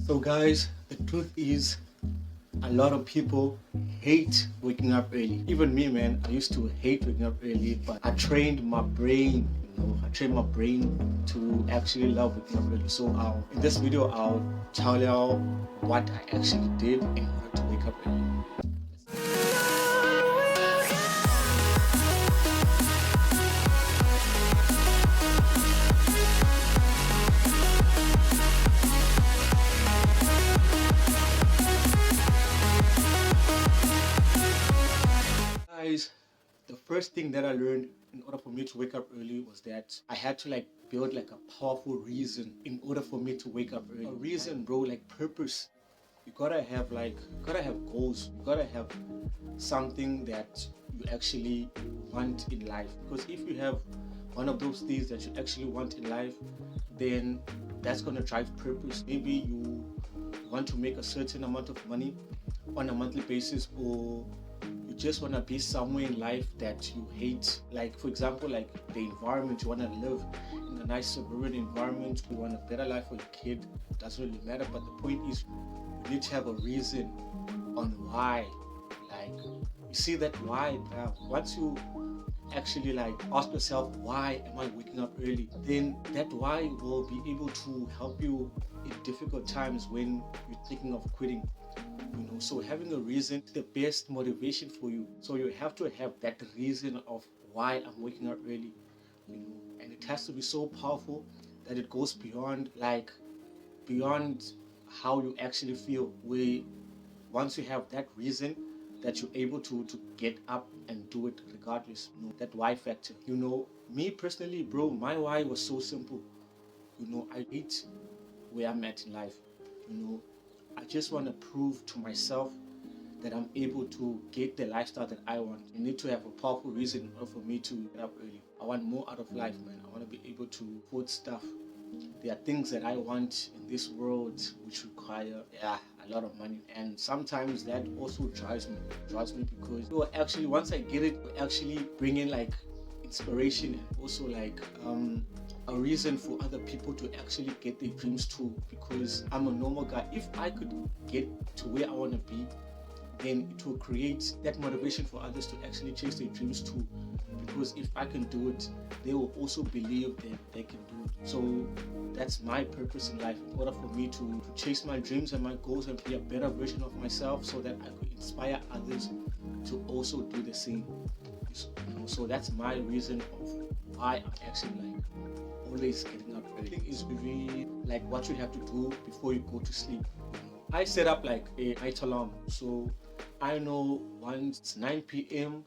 So guys, the truth is a lot of people hate waking up early. Even me, man, I used to hate waking up early, but I trained my brain, I trained my brain to actually love waking up early. So in this video, I'll tell y'all what I actually did in order to wake up early. Guys, the first thing that I learned in order for me to wake up early was that I had to build a powerful reason in order for me to wake up early. A reason, bro, like purpose. You gotta have goals. You gotta have something that you actually want in life. Because if you have one of those things that you actually want in life, then that's gonna drive purpose. Maybe you want to make a certain amount of money on a monthly basis, or you just want to be somewhere in life that you hate, like for example, like the environment. You want to live in a nice suburban environment, you want a better life for your kid. It doesn't really matter, but the point is you need to have a reason on why. Like, you see that why, once you actually ask yourself, why am I waking up early, then that why will be able to help you in difficult times when you're thinking of quitting. So having a reason is the best motivation for you. So you have to have that reason of why I'm waking up early, and it has to be so powerful that it goes beyond how you actually feel. Where once you have that reason, that you're able to get up and do it regardless. That why factor. Me personally, bro, my why was so simple. I hate where I'm at in life. You know, I just want to prove to myself that I'm able to get the lifestyle that I want. You need to have a powerful reason in order for me to get up early. I want more out of life, man. I want to be able to afford stuff. There are things that I want in this world which require, a lot of money. And sometimes that also drives me because actually, once I get it, actually bring in inspiration, and also a reason for other people to actually get their dreams too. Because I'm a normal guy. If I could get to where I want to be, then it will create that motivation for others to actually chase their dreams too. Because if I can do it, they will also believe that they can do it. So that's my purpose in life, in order for me to chase my dreams and my goals and be a better version of myself, so that I could inspire others to also do the same. So that's my reason of why I'm actually always getting up early. I think is really what you have to do before you go to sleep. I set up a night alarm, so I know once it's 9 p.m.,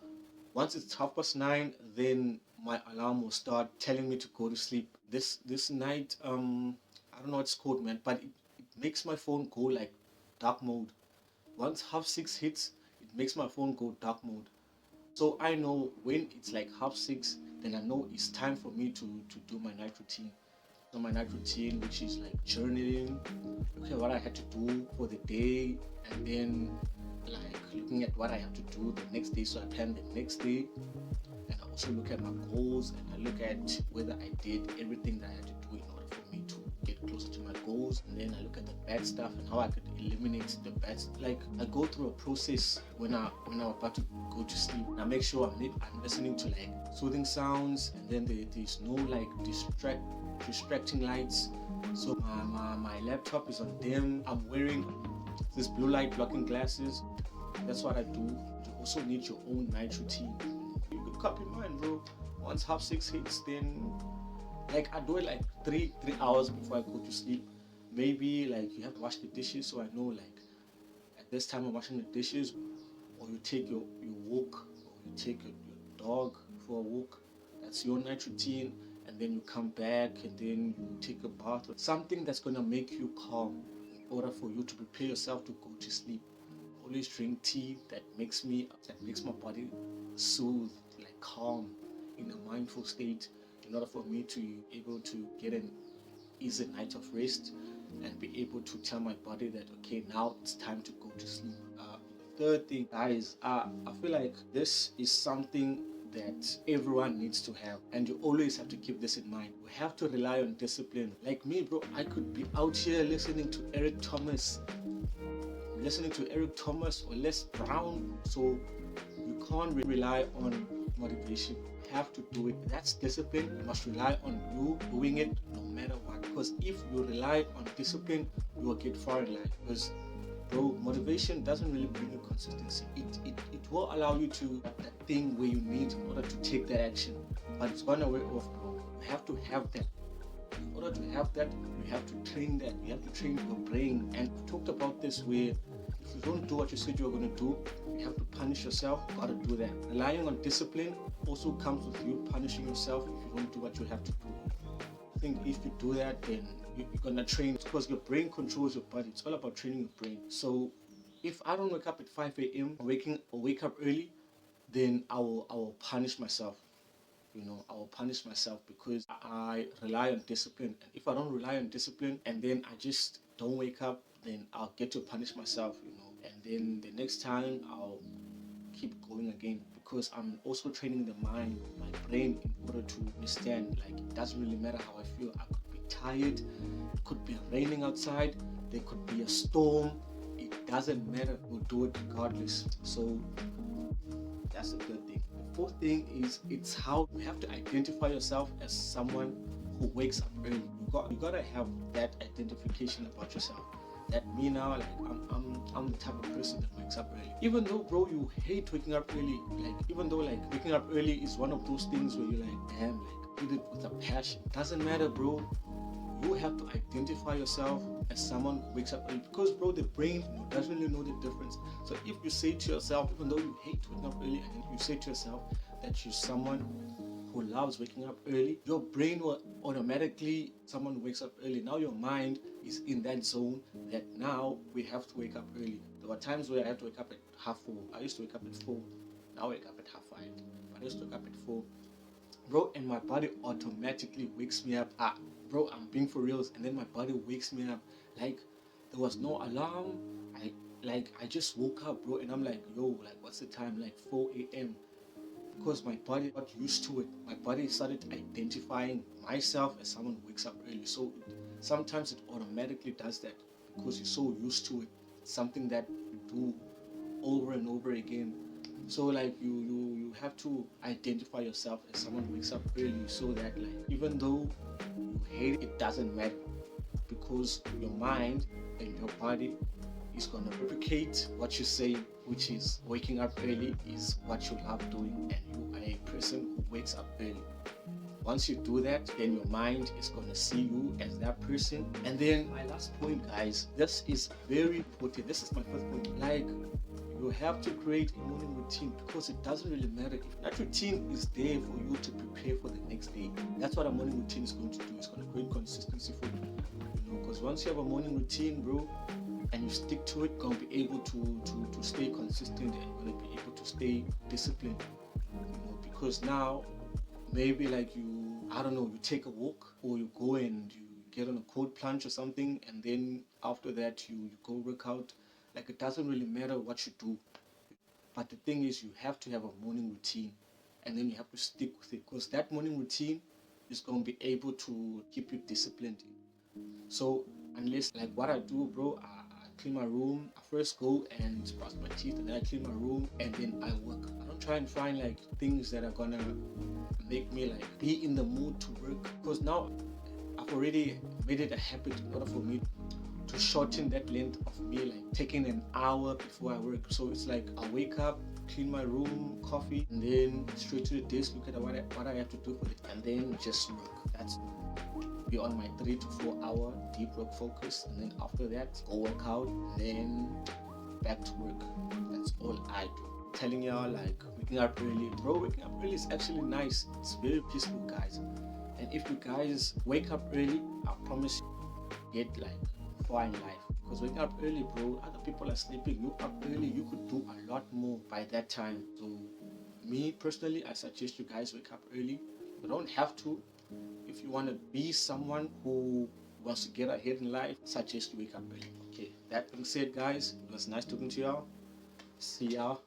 once it's 9:30, then my alarm will start telling me to go to sleep. This night, I don't know what it's called, man, but it makes my phone go dark mode. Once 6:30 hits, it makes my phone go dark mode. So I know when it's 6:30, then I know it's time for me to do my night routine. So my night routine, which is journaling, looking at what I had to do for the day, and then looking at what I have to do the next day. So I plan the next day, and I also look at my goals, and I look at whether I did everything that I had to do in order for me to get closer to my goals. And then I look at the bad stuff and how I could eliminate the bad stuff. I go through a process when I'm about to go to sleep. And I make sure I'm listening to soothing sounds, and then there's no distracting lights. So my laptop is on dim. I'm wearing this blue light blocking glasses. That's what I do. You also need your own night routine. You could copy mine, bro. Once 6:30 hits, then I do it 3 hours before I go to sleep. Maybe you have to wash the dishes, so I know at this time I'm washing the dishes. Or you take your walk, or you take your dog for a walk. That's your night routine. And then you come back, and then you take a bath, or something that's gonna make you calm in order for you to prepare yourself to go to sleep. Always drink tea that makes my body soothe, calm, in a mindful state, in order for me to be able to get an easy night of rest and be able to tell my body that, okay, now it's time to go to sleep. Third thing, guys, I feel like this is something that everyone needs to have, and you always have to keep this in mind. We have to rely on discipline. Like me, bro, I could be out here listening to Eric Thomas or Les Brown. So you can't rely on motivation. You have to do it. That's discipline. You must rely on you doing it no matter what. Because if you rely on discipline, you will get far in life. Because bro, motivation doesn't really bring you consistency. It will allow you to have that thing where you need in order to take that action. But it's gonna wear off, bro. You have to have that. In order to have that, you have to train that. You have to train your brain. And we talked about this where if you don't do what you said you were going to do, you have to punish yourself. You got to do that. Relying on discipline also comes with you punishing yourself if you don't do what you have to do. I think if you do that, then you're going to train, because your brain controls your body. It's all about training your brain. So if I don't wake up at 5 a.m. wake up early, then I will punish myself. I will punish myself because I rely on discipline. And if I don't rely on discipline and then I just don't wake up, then I'll get to punish myself. And then the next time I'll keep going again, because I'm also training the mind, my brain, in order to understand, like, it doesn't really matter how I feel. I could be tired, it could be raining outside, there could be a storm. It doesn't matter, we'll do it regardless. So that's the third thing. The fourth thing is, it's how you have to identify yourself as someone who wakes up early. You gotta have that identification about yourself. That me now, like, I'm the type of person that wakes up early. Even though, bro, you hate waking up early. Like, even though, like, waking up early is one of those things where you're like, damn, like, did it with a passion. Doesn't matter, bro. You have to identify yourself as someone who wakes up early, because, bro, the brain doesn't really know the difference. So if you say to yourself, even though you hate waking up early, and you say to yourself that you're someone who loves waking up early, your brain will automatically, someone who wakes up early, now your mind is in that zone that now we have to wake up early. There were times where I had to wake up at 4:30. I used to wake up at 4. Now I wake up at 5:30. But I used to wake up at 4. Bro, and my body automatically wakes me up. Bro, I'm being for reals. And then my body wakes me up. Like, there was no alarm. I just woke up, bro, and I'm like, yo, like, what's the time? Like 4 a.m. Because my body got used to it. My body started identifying myself as someone who wakes up early. So sometimes it automatically does that because you're so used to it. It's something that you do over and over again. So, like, you have to identify yourself as someone who wakes up early, so that, like, even though you hate it, it doesn't matter, because your mind and your body is going to replicate what you say, which is waking up early is what you love doing, and you are a person who wakes up early. Once you do that, then your mind is going to see you as that person. And then my last point, guys, this is very important. This is my first point. Like, you have to create a morning routine, because it doesn't really matter if that routine is there for you to prepare for the next day. That's what a morning routine is going to do. It's going to create consistency for you. Because once you have a morning routine, bro, and you stick to it, you're going to be able to stay consistent, and you're going to be able to stay disciplined. Because now, maybe, like, you take a walk, or you go and you get on a cold plunge or something, and then after that you go work out. Like, it doesn't really matter what you do, but the thing is, you have to have a morning routine, and then you have to stick with it, because that morning routine is going to be able to keep you disciplined. So unless, like, what I do, bro, I clean my room. I first go and brush my teeth, and then I clean my room, and then I work. I don't try and find, like, things that are gonna make me, like, be in the mood to work, because now I've already made it a habit in order for me to shorten that length of me, like, taking an hour before I work. So it's like, I wake up, clean my room, coffee, and then straight to the desk, look at what I have to do for it, and then just work. That's be on my 3 to 4 hour deep work focus, and then after that, go work out, and then back to work. That's all I do. Telling y'all, like, waking up early, bro, waking up early is actually nice. It's very peaceful, guys. And if you guys wake up early, I promise you get, like, far in life. Because waking up early, bro, other people are sleeping. You up early, you could do a lot more by that time. So me personally, I suggest you guys wake up early. You don't have to. If you want to be someone who wants to get ahead in life, I suggest you wake up early. Okay, that being said, guys, it was nice talking to y'all. See y'all.